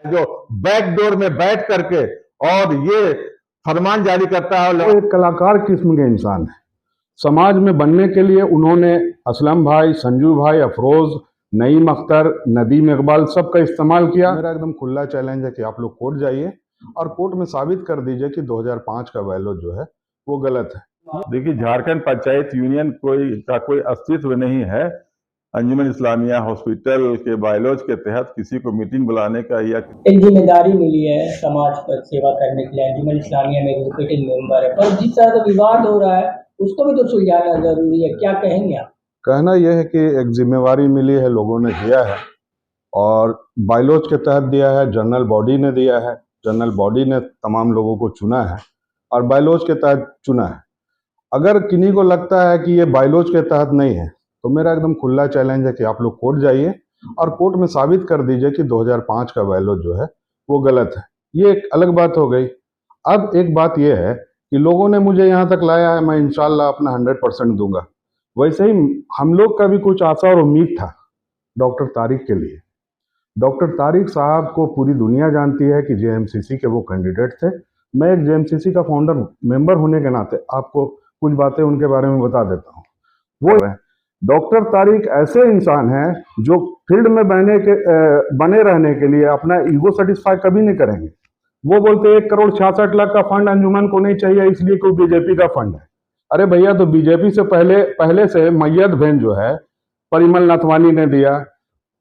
जो back door में बैठ करके और ये फरमान जारी करता है। वो एक कलाकार किस्म के इंसान है। समाज में बनने के लिए उन्होंने असलम भाई, संजू भाई, अफरोज, नईम अख्तर, नदीम इकबाल सबका इस्तेमाल किया। मेरा एकदम खुला चैलेंज है कि आप लोग कोर्ट जाइए और कोर्ट में साबित कर दीजिए कि 2005 का बैलो जो है वो गलत है। देखिए, झारखंड पंचायत यूनियन कोई अस्तित्व नहीं है। अंजुमन इस्लामिया हॉस्पिटल के बायलॉज के तहत किसी को मीटिंग बुलाने का या एक जिम्मेदारी मिली है समाज पर सेवा करने के लिए। अंजुमन इस्लामिया में एग्जीक्यूटिव मेंबर है, पर जिस तरह का विवाद हो रहा है उसको भी तो सुलझाना जरूरी है। क्या कहेंगे आप? कहना यह है कि एक जिम्मेवारी मिली है, लोगों ने दिया है और बायलॉज के तहत दिया है, जनरल बॉडी ने दिया है, जनरल बॉडी ने तमाम लोगों को चुना है और बायलॉज के तहत चुना है। अगर किन्हीं को लगता है कि ये बायलॉज के तहत नहीं है तो मेरा एकदम खुला चैलेंज है कि आप लोग कोर्ट जाइए और कोर्ट में साबित कर दीजिए कि 2005 का बैलो जो है वो गलत है। ये एक अलग बात हो गई। अब एक बात यह है कि लोगों ने मुझे यहाँ तक लाया है, मैं इंशाल्लाह अपना 100% दूंगा। वैसे ही हम लोग का भी कुछ आशा और उम्मीद था डॉक्टर तारिक के लिए। डॉक्टर तारिक साहब को पूरी दुनिया जानती है कि जेएमसीसी के वो कैंडिडेट थे। मैं एक जेएमसीसी का फाउंडर मेंबर होने के नाते आपको कुछ बातें उनके बारे में बता देता हूँ। वो डॉक्टर तारिक ऐसे इंसान हैं जो फील्ड में बने रहने के लिए अपना ईगो सेटिस्फाई कभी नहीं करेंगे। वो बोलते 1,66,00,000 का फंड अंजुमन को नहीं चाहिए इसलिए कोई बीजेपी का फंड है। अरे भैया, तो बीजेपी से पहले से मैयत बहन जो है परिमल नथवानी ने दिया।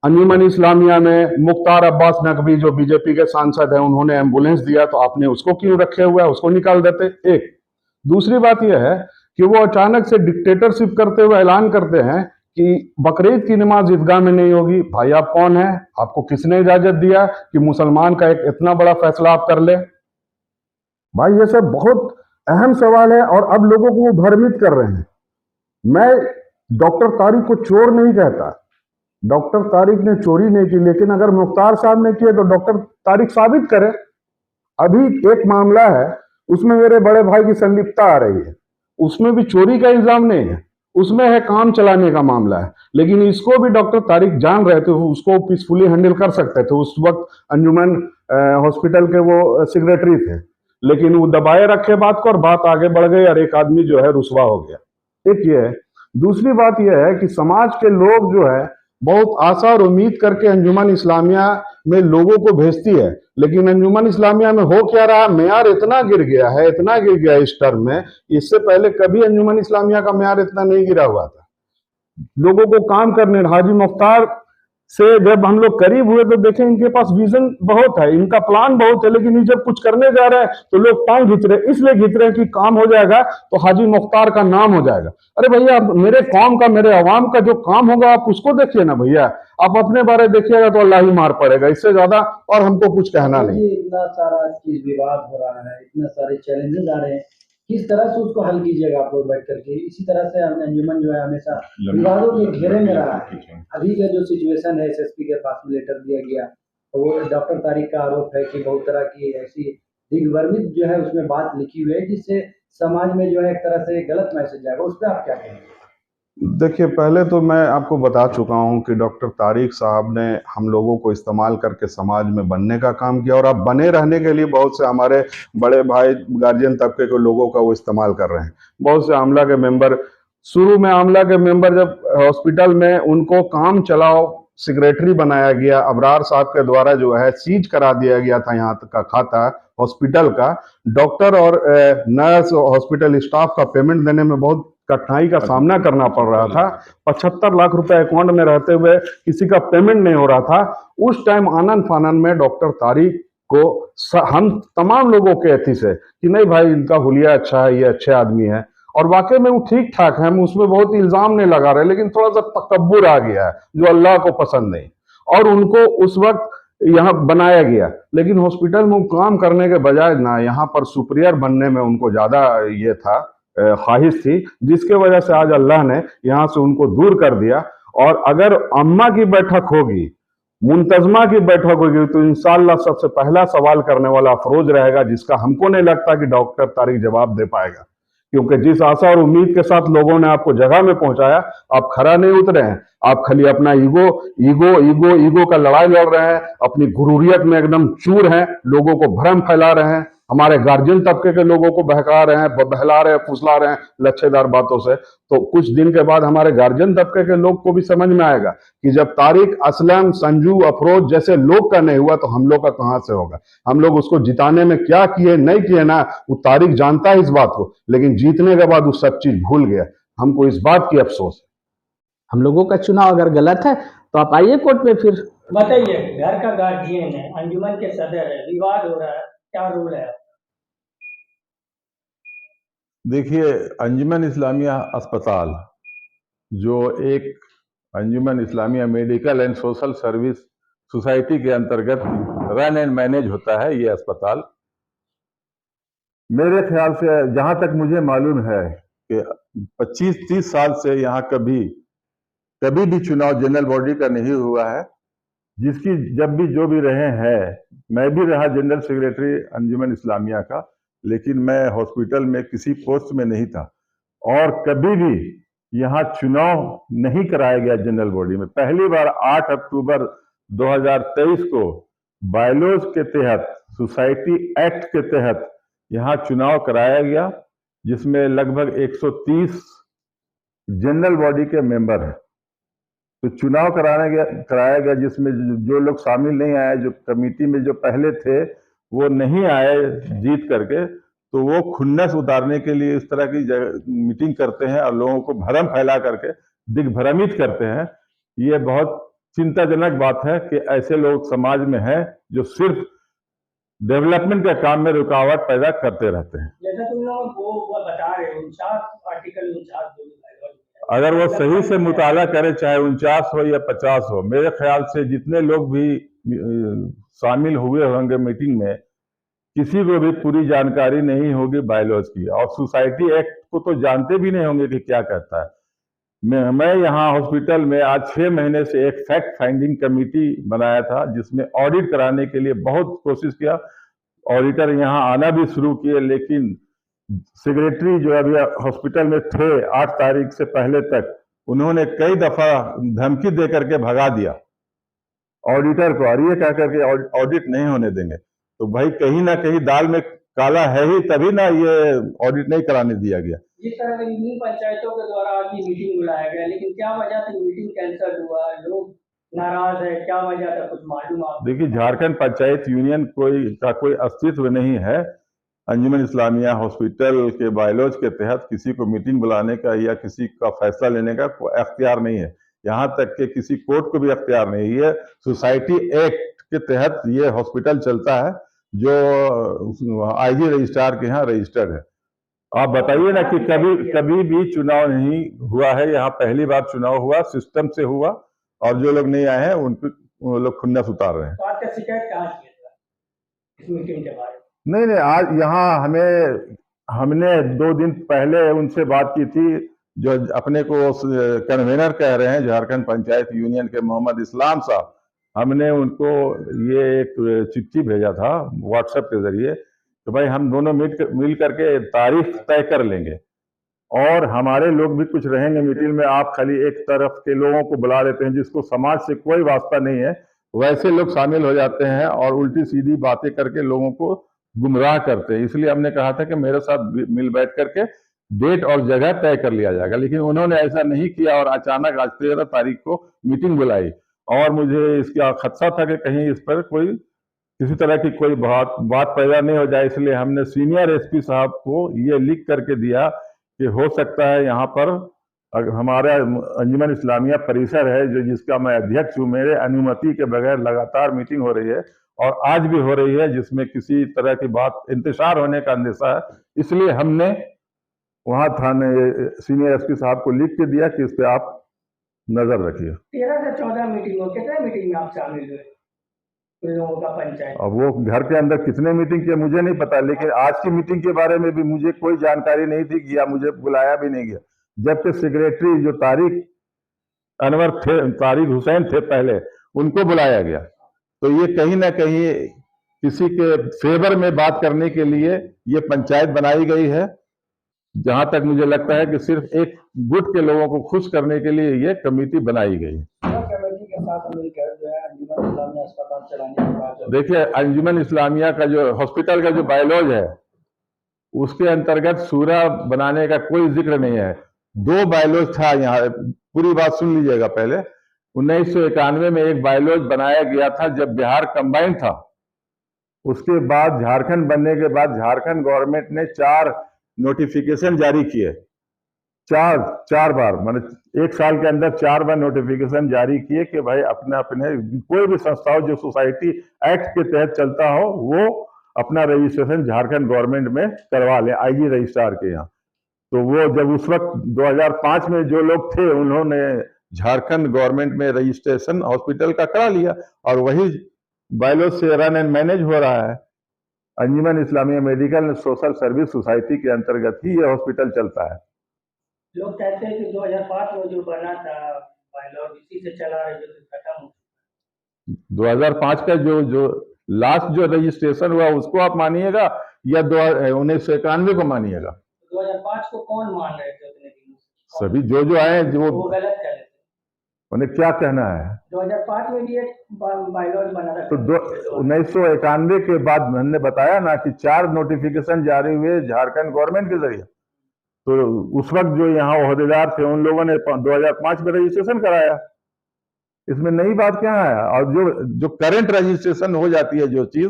अंजुमन इस्लामिया में मुख्तार अब्बास नकवी जो बीजेपी के सांसद हैं उन्होंने एम्बुलेंस दिया, तो आपने उसको क्यों रखे हुआ है? उसको निकाल देते। एक दूसरी बात यह है कि वो अचानक से डिक्टेटरशिप करते हुए ऐलान करते हैं कि बकरीद की नमाज ईदगाह में नहीं होगी। भाई, आप कौन है? आपको किसने इजाजत दिया कि मुसलमान का एक इतना बड़ा फैसला आप कर ले? भाई, ये सब बहुत अहम सवाल है और अब लोगों को वो भ्रमित कर रहे हैं। मैं डॉक्टर तारिक को चोर नहीं कहता, डॉक्टर तारिक ने चोरी नहीं की, लेकिन अगर मुख्तार साहब ने किए तो डॉक्टर तारिक साबित करे। अभी एक मामला है उसमें मेरे बड़े भाई की संलिप्तता आ रही है, उसमें भी चोरी का इल्जाम नहीं है, उसमें है काम चलाने का मामला है। लेकिन इसको भी डॉक्टर तारिक जान रहे थे, उसको पीसफुली हैंडल कर सकते थे। उस वक्त अंजुमन हॉस्पिटल के वो सेक्रेटरी थे, लेकिन वो दबाए रखे बात को और बात आगे बढ़ गई और एक आदमी जो है रुसवा हो गया। एक ये है। दूसरी बात यह है कि समाज के लोग जो है बहुत आशा और उम्मीद करके अंजुमन इस्लामिया में लोगों को भेजती है, लेकिन अंजुमन इस्लामिया में हो क्या रहा? मेयार इतना गिर गया है, इतना गिर गया इस टर्म में। इससे पहले कभी अंजुमन इस्लामिया का मेयार इतना नहीं गिरा हुआ था। लोगों को काम करने, हाजी मुख्तार से जब हम लोग करीब हुए तो देखें इनके पास विजन बहुत है, इनका प्लान बहुत है, लेकिन ये जब कुछ करने जा रहे हैं तो लोग पांव खींच रहे, इसलिए खींच रहे हैं कि काम हो जाएगा तो हाजी मुख्तार का नाम हो जाएगा। अरे भैया, मेरे कौम का, मेरे अवाम का जो काम होगा आप उसको देखिए ना भैया। आप अपने बारे देखिएगा तो अल्लाह ही मार पड़ेगा, इससे ज्यादा और हमको कुछ कहना नहीं। इतना सारा चीज विवाद हो रहा है, इतना सारे चैलेंजेस आ रहे हैं, किस तरह से उसको हल कीजिएगा आप लोग बैठ करके? इसी तरह से अंजुमन जो है हमेशा विवादों के घेरे में रहा है। अभी का जो सिचुएशन है, एसएसपी के पास में लेटर दिया गया, तो वो डॉक्टर तारिक का आरोप है कि बहुत तरह की ऐसी दिग्भ्रमित जो है उसमें बात लिखी हुई है जिससे समाज में जो है एक तरह से गलत मैसेज जाएगा। उस पर आप क्या कहेंगे? देखिए, पहले तो मैं आपको बता चुका हूं कि डॉक्टर तारिक साहब ने हम लोगों को इस्तेमाल करके समाज में बनने का काम किया और अब बने रहने के लिए बहुत से हमारे बड़े भाई गार्जियन तबके के लोगों का वो इस्तेमाल कर रहे हैं। बहुत से आमला के मेंबर, शुरू में आमला के मेंबर जब हॉस्पिटल में उनको काम चलाओ सेक्रेटरी बनाया गया, अबरार साहब के द्वारा जो है सीज करा दिया गया था यहाँ का खाता हॉस्पिटल का। डॉक्टर और नर्स हॉस्पिटल स्टाफ का पेमेंट देने में बहुत कठिनाई का सामना करना पड़ रहा था। 75 लाख रुपए अकाउंट में रहते हुए किसी का पेमेंट नहीं हो रहा था। उस टाइम आनंद फानन में डॉक्टर तारिक को हम तमाम लोगों के एथी से कि नहीं भाई, इनका हुलिया अच्छा है, ये अच्छे आदमी है, और वाकई में वो ठीक ठाक है, हम उसमें बहुत इल्जाम नहीं लगा रहे, लेकिन थोड़ा सा तकब्बुर आ गया है जो अल्लाह को पसंद नहीं, और उनको उस वक्त यहाँ बनाया गया। लेकिन हॉस्पिटल में काम करने के बजाय ना यहाँ पर सुपीरियर बनने में उनको ज्यादा ये था, ख्वाहिश थी, जिसके वजह से आज अल्लाह ने यहाँ से उनको दूर कर दिया। और अगर अम्मा की बैठक होगी, मुंतजमा की बैठक होगी, तो इंशाल्लाह सबसे पहला सवाल करने वाला अफरोज रहेगा, जिसका हमको नहीं लगता कि डॉक्टर तारिक जवाब दे पाएगा। क्योंकि जिस आशा और उम्मीद के साथ लोगों ने आपको जगह में पहुंचाया, आप खरा नहीं उतरे हैं। आप खाली अपना ईगो का लड़ाई लड़ रहे हैं, अपनी गुरूरियत में एकदम चूर हैं, लोगों को भ्रम फैला रहे हैं, हमारे गार्जियन तबके के लोगों को बहका रहे हैं, बहला रहे हैं, फुसला रहे हैं लच्छेदार बातों से। तो कुछ दिन के बाद हमारे गार्जियन तबके के लोग को भी समझ में आएगा कि जब तारिक, असलम, संजू, अफरोज जैसे लोग का नहीं हुआ तो हम लोग का कहां से होगा। हम लोग उसको जिताने में क्या किए नहीं किए ना, वो तारिक जानता है इस बात को, लेकिन जीतने के बाद वो सब चीज भूल गया। हमको इस बात की अफसोस है। हम लोगों का चुनाव अगर गलत है तो आप आइए कोर्ट पे फिर। बताइए, घर का गार्जियन है, अंजुमन के सदर है, विवाद हो रहा है, क्या रोल है? देखिए, अंजुमन इस्लामिया अस्पताल जो एक Anjuman Islamia medical and social service society के अंतर्गत रन एंड मैनेज होता है, ये अस्पताल मेरे ख्याल से जहां तक मुझे मालूम है कि 25-30 साल से यहाँ कभी भी चुनाव जनरल बॉडी का नहीं हुआ है। जिसकी जब भी जो भी रहे हैं, मैं भी रहा जनरल सेक्रेटरी अंजुमन इस्लामिया का, लेकिन मैं हॉस्पिटल में किसी पोस्ट में नहीं था और कभी भी यहाँ चुनाव नहीं कराया गया जनरल बॉडी में। पहली बार 8 अक्टूबर 2023 को बायलॉज के तहत, सोसाइटी एक्ट के तहत यहाँ चुनाव कराया गया, जिसमें लगभग 130 जनरल बॉडी के मेंबर हैं। तो चुनाव कराया गया जिसमें जो लोग शामिल नहीं आए, जो कमेटी में जो पहले थे वो नहीं आए जीत करके, तो वो खुन्नस उतारने के लिए इस तरह की मीटिंग करते हैं और लोगों को भ्रम फैला करके दिग्भ्रमित करते हैं। ये बहुत चिंताजनक बात है कि ऐसे लोग समाज में हैं जो सिर्फ डेवलपमेंट के काम में रुकावट पैदा करते रहते हैं। जैसा तुम लोग वो बता रहे हो, 49 आर्टिकल 49 अगर वो सही से मुताला करे, चाहे 49 हो या 50 हो, मेरे ख्याल से जितने लोग भी शामिल हुए होंगे मीटिंग में, किसी को भी पूरी जानकारी नहीं होगी बायलॉज की, और सोसाइटी एक्ट को तो जानते भी नहीं होंगे कि क्या कहता है। मैं यहाँ हॉस्पिटल में आज 6 महीने से एक फैक्ट फाइंडिंग कमेटी बनाया था, जिसमें ऑडिट कराने के लिए बहुत कोशिश किया। ऑडिटर यहाँ आना भी शुरू किए, लेकिन सेक्रेटरी जो अभी हॉस्पिटल में थे 8 तारीख से पहले तक, उन्होंने कई दफा धमकी दे करके भगा दिया ऑडिटर को, और ये कह करके ऑडिट नहीं होने देंगे। तो भाई कहीं ना कहीं दाल में काला है ही, तभी ना ये ऑडिट नहीं कराने दिया गया। जिस तरह की मीटिंग पंचायतों के द्वारा आज की मीटिंग बुलाया गया, लेकिन क्या वजह से मीटिंग कैंसिल हुआ? लोग नाराज है, क्या वजह था, कुछ मालूम आप? देखिए, झारखंड पंचायत यूनियन का कोई अस्तित्व नहीं है। अंजुमन इस्लामिया हॉस्पिटल के बायलॉज के तहत किसी को मीटिंग बुलाने का या किसी का फैसला लेने का कोई अख्तियार नहीं है। यहाँ तक कि किसी कोर्ट को भी अख्तियार नहीं है। सोसाइटी एक्ट के तहत ये हॉस्पिटल चलता है, जो आईजी रजिस्ट्रार के यहाँ रजिस्टर्ड है। आप बताइए ना कि कभी भी चुनाव नहीं हुआ है, यहाँ पहली बार चुनाव हुआ, सिस्टम से हुआ, और जो लोग नहीं आए हैं वो लोग खुन्नस उतार रहे हैं। तो आपका शिकायत कहाँ किया था इस मीटिंग के बारे में? नहीं, आज यहाँ हमने 2 दिन पहले उनसे बात की थी, जो अपने को कन्वेनर कह रहे हैं झारखंड पंचायत यूनियन के, मोहम्मद इस्लाम साहब। हमने उनको ये एक चिट्ठी भेजा था व्हाट्सएप के जरिए, तो भाई हम दोनों मिल करके तारीख तय कर लेंगे, और हमारे लोग भी कुछ रहेंगे मीटिंग में। आप खाली एक तरफ के लोगों को बुला लेते हैं जिसको समाज से कोई वास्ता नहीं है, वैसे लोग शामिल हो जाते हैं और उल्टी सीधी बातें करके लोगों को गुमराह करते हैं। इसलिए हमने कहा था कि मेरे साथ मिल बैठ करके डेट और जगह तय कर लिया जाएगा, लेकिन उन्होंने ऐसा नहीं किया और अचानक आज 13 तारीख को मीटिंग बुलाई, और मुझे इसका खदशा था कि कहीं इस पर किसी तरह की कोई बात पैदा नहीं हो जाए। इसलिए हमने सीनियर एसपी साहब को ये लिख करके दिया कि हो सकता है यहाँ पर हमारा अंजुमन इस्लामिया परिसर है, जो जिसका मैं अध्यक्ष हूँ, मेरे अनुमति के बगैर लगातार मीटिंग हो रही है, और आज भी हो रही है, जिसमें किसी तरह की बात इंतशार होने का अंदेशा है। इसलिए हमने वहां थाने सीनियर एसपी साहब को लिख के दिया कि इस पे आप नजर रखिए। 13 से 14 मीटिंग हो, कितने मीटिंग में आप शामिल हुए लोगों का पंचायत? अब वो घर के अंदर कितने मीटिंग किए मुझे नहीं पता, लेकिन आज की मीटिंग के बारे में भी मुझे कोई जानकारी नहीं थी कि, या मुझे बुलाया भी नहीं गया। जबकि सेक्रेटरी जो तारिक हुसैन थे पहले, उनको बुलाया गया। तो ये कहीं ना कहीं किसी के फेवर में बात करने के लिए ये पंचायत बनाई गई है। जहां तक मुझे लगता है कि सिर्फ एक गुट के लोगों को खुश करने के लिए ये कमेटी बनाई गई। कमेटी के साथ मिलकर जो है अंजुमन इस्लामिया अस्पताल चलाने की बात है। देखिए, अंजुमन इस्लामिया का जो हॉस्पिटल का जो बायलॉज है उसके अंतर्गत सूरा बनाने का कोई जिक्र नहीं है। 2 बायलॉज था यहाँ, पूरी बात सुन लीजिएगा पहले। 1991 में एक बायलॉज बनाया गया था जब बिहार कंबाइन था। उसके बाद झारखंड बनने के बाद झारखंड गवर्नमेंट ने 4 नोटिफिकेशन जारी किए। चार बार, मतलब 1 साल के अंदर 4 बार नोटिफिकेशन जारी किए कि भाई अपने अपने कोई भी संस्था हो जो सोसाइटी एक्ट के तहत चलता हो वो अपना रजिस्ट्रेशन झारखंड गवर्नमेंट में करवा लें, आईजी रजिस्ट्रार के यहाँ। तो वो जब उस वक्त 2005 में जो लोग थे उन्होंने झारखंड गवर्नमेंट में रजिस्ट्रेशन हॉस्पिटल का करा लिया और वही बायलॉज से रन एंड मैनेज हो रहा है। Anjuman Islamia medical and social service society के अंतर्गत ही ये हॉस्पिटल चलता है। लोग कहते हैं कि 2005 में जो बना था बायलॉज इसी से चला रहे जो खत्म हो। 2005 का जो लास्ट जो रजिस्ट्रेशन हुआ उसको आप मानिएगा या 1991 को मानिएगा? 2005 को कौन मान रहे थे उतने दिनों से? सभी जो आए जो वो गलत चले थे। उन्हें क्या कहना है? 2005 में भी एक बायलॉज बना था। तो 1991 के बाद मैंने बताया ना कि 4 नोटिफिकेशन जारी हुए झारखंड गवर्नमेंट के जरिए। तो उस वक्त जो यहाँ ओहदेदार थे उन लोगों ने 2005 में रजिस्ट्रेशन कराया। इसमें नई बात क्या है? और जो करंट रजिस्ट्रेशन हो जाती है जो चीज,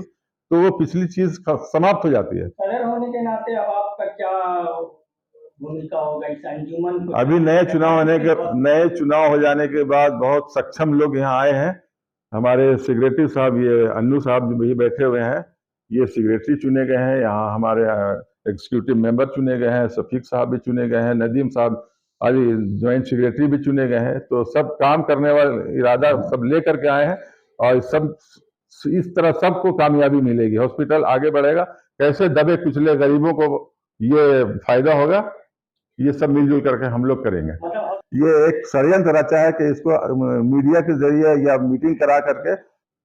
तो वो पिछली चीज समाप्त हो जाती है। सदर होने के नाते अब आपका क्या भूमिका होगा इस अंजुमन को? अभी नए चुनाव हो जाने के बाद बहुत सक्षम लोग यहाँ आए हैं। हमारे सेक्रेटरी साहब, ये अन्नू साहब भी बैठे हुए हैं, ये सेक्रेटरी चुने गए हैं। यहाँ हमारे एग्जीक्यूटिव मेंबर चुने गए हैं, शफीक साहब भी चुने गए हैं, नदीम साहब अभी ज्वाइंट सेक्रेटरी भी चुने गए हैं। तो सब काम करने वाला इरादा सब लेकर के आए हैं और सब इस तरह सबको कामयाबी मिलेगी। हॉस्पिटल आगे बढ़ेगा, कैसे दबे कुचले गरीबों को ये फायदा होगा, ये सब मिलजुल करके हम लोग करेंगे। ये एक षड्यंत्र रचा है कि इसको मीडिया के जरिए या मीटिंग करा करके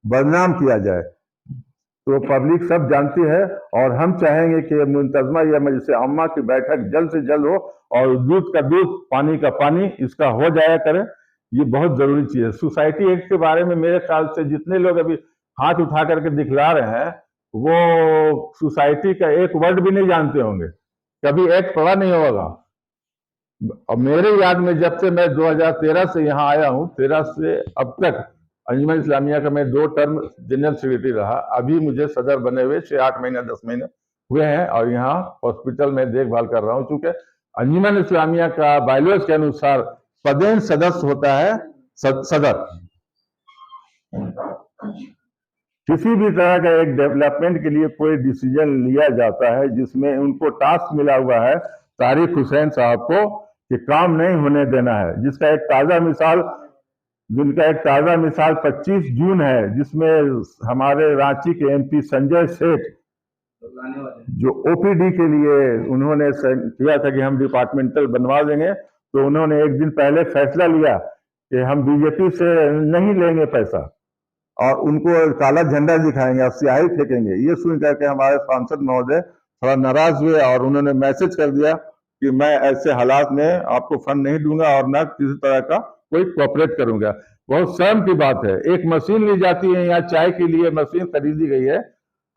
बदनाम किया जाए। तो पब्लिक सब जानती है और हम चाहेंगे कि मुंतजमा या मजलिस आम्मा की बैठक जल्द से जल्द हो और दूध का दूध पानी का पानी इसका हो जाया करे। ये बहुत जरूरी चीज है। सोसाइटी एक्ट के बारे में मेरे ख्याल से जितने लोग अभी हाथ उठा करके दिखला रहे हैं वो सोसाइटी का एक वर्ड भी नहीं जानते होंगे, कभी एक्ट पढ़ा नहीं होगा। और मेरे याद में जब से मैं 2013 से यहाँ आया हूँ, 13 से अब तक अंजुमन इस्लामिया का मैं 2 टर्म जनरल सेक्रेटरी रहा। अभी मुझे सदर बने हुए 6-8 महीने 10 महीने हुए हैं और यहाँ हॉस्पिटल में देखभाल कर रहा हूँ। चूंकि अंजुमन इस्लामिया का बायलॉज के अनुसार पदेन सदस्य होता है सदर। किसी भी तरह का एक डेवलपमेंट के लिए कोई डिसीजन लिया जाता है जिसमें उनको टास्क मिला हुआ है तारिक हुसैन साहब को कि काम नहीं होने देना है, जिनका एक ताजा मिसाल 25 जून है, जिसमें हमारे रांची के एमपी संजय सेठ जो ओपीडी के लिए उन्होंने किया था कि हम डिपार्टमेंटल बनवा देंगे, तो उन्होंने एक दिन पहले फैसला लिया कि हम बीजेपी से नहीं लेंगे पैसा और उनको काला झंडा दिखाएंगे और स्याही फेंकेंगे। ये सुन करके हमारे सांसद महोदय थोड़ा नाराज हुए और उन्होंने मैसेज कर दिया कि मैं ऐसे हालात में आपको फंड नहीं दूंगा और न किसी तरह का कोई कोऑपरेट करूंगा। बहुत शर्म की बात है, एक मशीन ली जाती है, यहाँ चाय के लिए मशीन खरीदी गई है,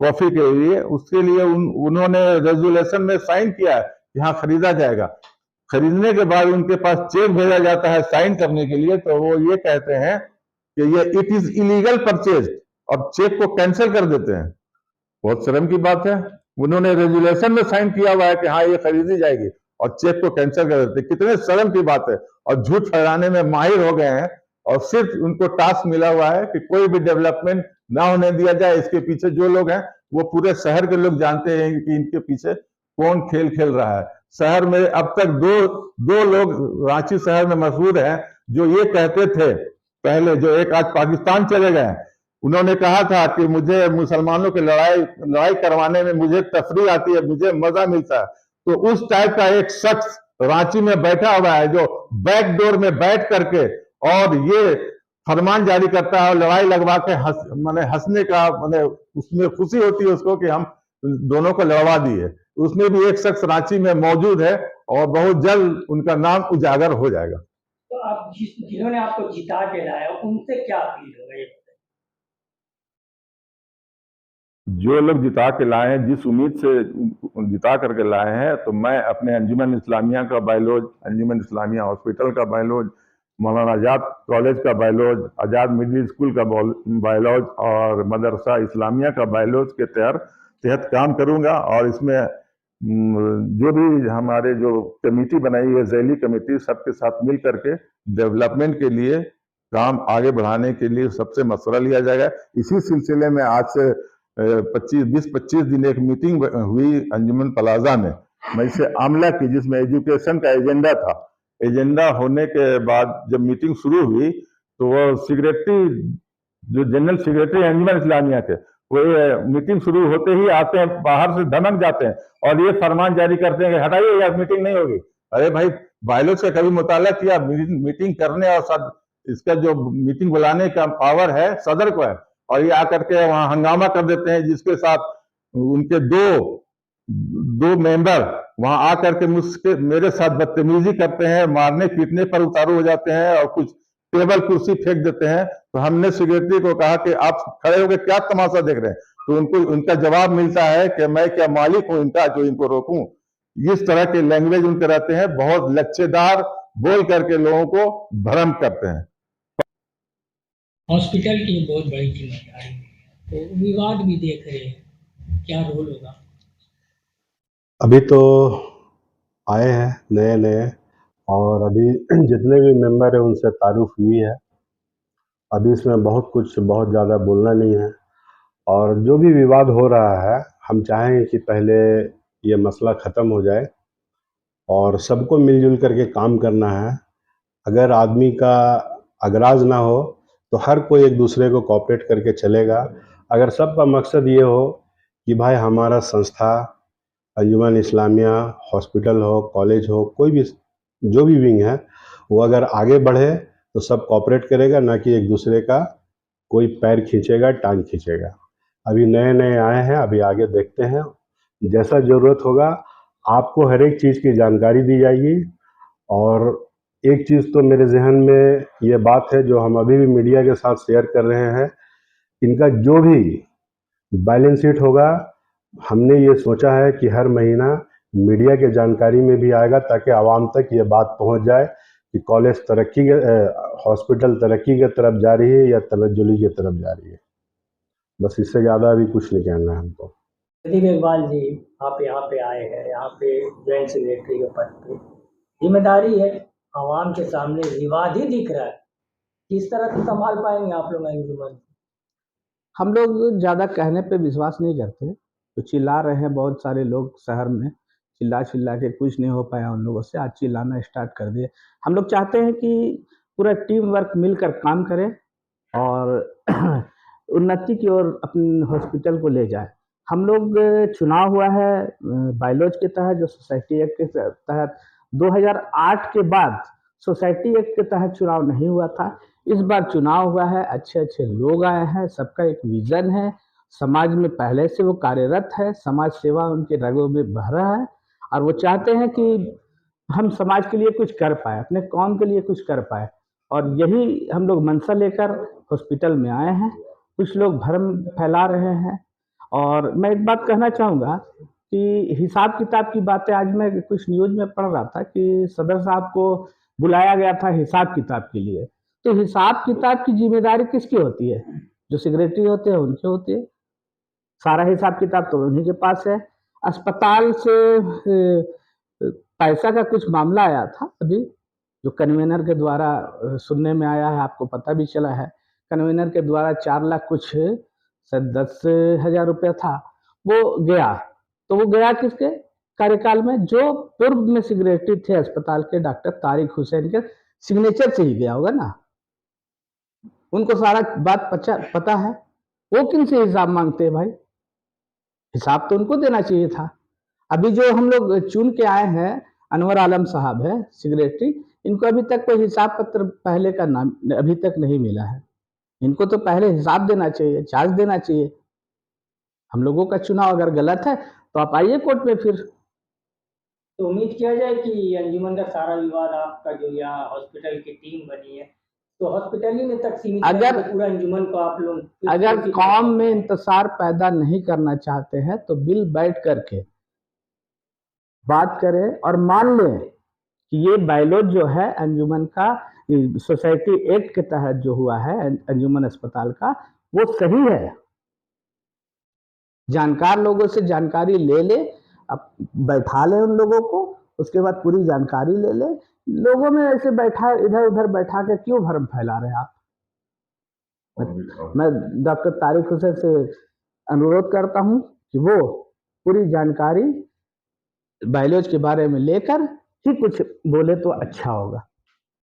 कॉफी के लिए, उसके लिए उन्होंने रेजोल्यूशन में साइन किया है, यहाँ खरीदा जाएगा। खरीदने के बाद उनके पास चेक भेजा जाता है साइन करने के लिए, तो वो ये कहते हैं कि ये इट इज इलीगल परचेज और चेक को कैंसिल कर देते हैं। बहुत शर्म की बात है, उन्होंने रेजोल्यूशन में साइन किया हुआ है कि हाँ ये खरीदी जाएगी और चेक को कैंसिल कर देते। कितने शर्म की बात है। और झूठ फैलाने में माहिर हो गए हैं और सिर्फ उनको टास्क मिला हुआ है कि कोई भी डेवलपमेंट ना होने दिया जाए। इसके पीछे जो लोग हैं वो पूरे शहर के लोग जानते हैं कि इनके पीछे कौन खेल खेल रहा है। शहर में अब तक दो लोग रांची शहर में मशहूर हैं जो ये कहते थे पहले, जो एक आज पाकिस्तान चले गए, उन्होंने कहा था कि मुझे मुसलमानों की लड़ाई करवाने में मुझे तफरीह आती है, मुझे मजा मिलता है। तो उस टाइप का एक शख्स रांची में बैठा हुआ है जो बैक डोर में बैठ करके और ये फरमान जारी करता है और लड़ाई लगवा के हंसने का उसमें खुशी होती है उसको कि हम दोनों को लड़वा दिए। उसमें भी एक शख्स रांची में मौजूद है और बहुत जल्द उनका नाम उजागर हो जाएगा। तो आप जिन्होंने आपको जिता के लाया उनसे क्या अपील होगा ये बताइए? जो लोग जिता के लाए हैं, जिस उम्मीद से जिता करके लाए हैं, तो मैं अपने अंजुमन इस्लामिया का बायलॉज, अंजुमन इस्लामिया हॉस्पिटल का बायलॉज, मौलाना आजाद कॉलेज का बायलॉज, आजाद मिडिल स्कूल का बायलॉज और मदरसा इस्लामिया का बायलॉज के तहत काम करूंगा। और इसमें जो भी हमारे जो कमेटी बनाई है, झैली कमेटी, सबके साथ मिल करके डेवलपमेंट के लिए काम आगे बढ़ाने के लिए सबसे मशवरा लिया जाएगा। इसी सिलसिले में आज से 20-25 दिन एक मीटिंग हुई अंजुमन प्लाजा में मजलिस आमला की, जिसमें एजुकेशन का एजेंडा था। एजेंडा होने के बाद जब मीटिंग शुरू हुई तो वो सेक्रेटरी, जो जनरल सेक्रेटरी अंजुमन इस्लामिया के, वो मीटिंग शुरू होते ही आते हैं, बाहर से धमक जाते हैं और ये फरमान जारी करते हैं कि हटाइए यार, मीटिंग नहीं होगी। अरे भाई, बायलॉज का कभी मुताला किया? मीटिंग करने और इसका जो मीटिंग बुलाने का पावर है सदर को है, और ये आकर के वहां हंगामा कर देते हैं, जिसके साथ उनके दो मेंबर वहां आकर के मेरे साथ बदतमीजी करते हैं, मारने पीटने पर उतारू हो जाते हैं और कुछ टेबल कुर्सी फेंक देते हैं। तो हमने सेक्रेटरी को कहा कि आप खड़े होकर क्या तमाशा देख रहे हैं? तो उनका जवाब मिलता है कि मैं क्या मालिक हूं इनका जो इनको रोकूं? इस तरह के लैंग्वेज उनके रहते हैं, बहुत लच्छेदार बोल करके लोगों को भ्रम करते हैं। हॉस्पिटल की बहुत बड़ी जिम्मेदारी है, तो विवाद भी देख रहे हैं, क्या रोल होगा? अभी तो आए हैं नए नए, और अभी जितने भी मेंबर हैं उनसे तारुफ हुई है। अभी इसमें बहुत ज़्यादा बोलना नहीं है, और जो भी विवाद हो रहा है हम चाहेंगे कि पहले ये मसला ख़त्म हो जाए और सबको मिलजुल करके काम करना है। अगर आदमी का अगराज ना हो तो हर कोई एक दूसरे को कोऑपरेट करके चलेगा। अगर सबका मकसद ये हो कि भाई हमारा संस्था अंजुमन इस्लामिया हॉस्पिटल हो, कॉलेज हो, कोई भी जो भी विंग है, वो अगर आगे बढ़े तो सब कोऑपरेट करेगा, ना कि एक दूसरे का कोई पैर खींचेगा, टांग खींचेगा। अभी नए नए आए हैं, अभी आगे देखते हैं, जैसा ज़रूरत होगा आपको हर एक चीज़ की जानकारी दी जाएगी। और एक चीज़ तो मेरे जहन में ये बात है जो हम अभी भी मीडिया के साथ शेयर कर रहे हैं, इनका जो भी बैलेंस शीट होगा, हमने ये सोचा है कि हर महीना मीडिया के जानकारी में भी आएगा, ताकि आवाम तक ये बात पहुंच जाए कि कॉलेज हॉस्पिटल तरक्की की तरफ जा रही है या तनज्जुली की तरफ जा रही है। बस इससे ज़्यादा अभी कुछ नहीं कहना है हमको। प्रदीप इकबाल जी, आप यहाँ पे आए हैं, यहाँ पे जॉइंट सेक्रेटरी के पद पे जिम्मेदारी है, आवाम के सामने विवाद ही दिख रहा है, किस तरह से संभाल पाएंगे आप लोग अंजुमन? हम लोग ज़्यादा कहने पे विश्वास नहीं करते, तो चिल्ला रहे हैं बहुत सारे लोग शहर में, चिल्ला के कुछ नहीं हो पाया उन लोगों से, आज चिल्लाना स्टार्ट कर दिए। हम लोग चाहते हैं कि पूरा टीम वर्क मिलकर काम करें और उन्नति की ओर अपने हॉस्पिटल को ले जाए। हम लोग चुनाव हुआ है बायलॉज के तहत, जो सोसाइटी एक्ट के तहत 2008 के बाद सोसाइटी एक्ट के तहत चुनाव नहीं हुआ था। इस बार चुनाव हुआ है, अच्छे लोग आए हैं, सबका एक विजन है, समाज में पहले से वो कार्यरत है, समाज सेवा उनके रगों में बह रहा है और वो चाहते हैं कि हम समाज के लिए कुछ कर पाए, अपने कौम के लिए कुछ कर पाए, और यही हम लोग मंशा लेकर हॉस्पिटल में आए हैं। कुछ लोग भ्रम फैला रहे हैं, और मैं एक बात कहना चाहूँगा कि हिसाब किताब की बातें, आज मैं कुछ न्यूज़ में पढ़ रहा था कि सदर साहब को बुलाया गया था हिसाब किताब के लिए। तो हिसाब किताब की जिम्मेदारी किसकी होती है? जो सेक्रेटरी होते हैं उनकी होती है। सारा हिसाब किताब तो उन्हीं के पास है। अस्पताल से पैसा का कुछ मामला आया था अभी, जो कन्वेनर के द्वारा सुनने में आया है, आपको पता भी चला है, कन्वेनर के द्वारा 4 लाख कुछ शायद 10,000 रुपया था, वो गया। तो वो गया किसके कार्यकाल में? जो पूर्व में सेक्रेटरी थे अस्पताल के, डॉक्टर तारिक हुसैन के सिग्नेचर से ही गया होगा ना। उनको सारा बात पता है। वो किन से हिसाब मांगते हैं भाई? हिसाब तो उनको देना चाहिए था। अभी जो हम लोग चुन के आए हैं, अनवर आलम साहब है सेक्रेटरी, इनको अभी तक कोई हिसाब पत्र पहले का नाम अभी तक नहीं मिला है। इनको तो पहले हिसाब देना चाहिए, चार्ज देना चाहिए। हम लोगों का चुनाव अगर गलत है तो आप आइए कोर्ट में फिर। तो उम्मीद किया जाए कि अंजुमन का सारा विवाद आपका जो यहाँ हॉस्पिटल की टीम बनी है तो हॉस्पिटल ही में तक सीमित अगर- रहेगा, पूरा अंजुमन को आप लोग अगर कौम में इंतशार पैदा नहीं करना चाहते हैं तो बिल बैठ करके बात करें और मान लें कि ये बायलॉज जो है अंजुमन का सोसाइटी एक्ट के तहत जो हुआ है अंजुमन अस्पताल का, वो सही है। जानकार लोगों से जानकारी ले ले, अब बैठा ले उन लोगों को, उसके बाद पूरी जानकारी ले ले। लोगों में ऐसे बैठा इधर उधर बैठा के क्यों भ्रम फैला रहे हैं आप? मैं डॉक्टर तारिक हुसैन से अनुरोध करता हूं कि वो पूरी जानकारी बायलॉज के बारे में लेकर ही कुछ बोले तो अच्छा होगा।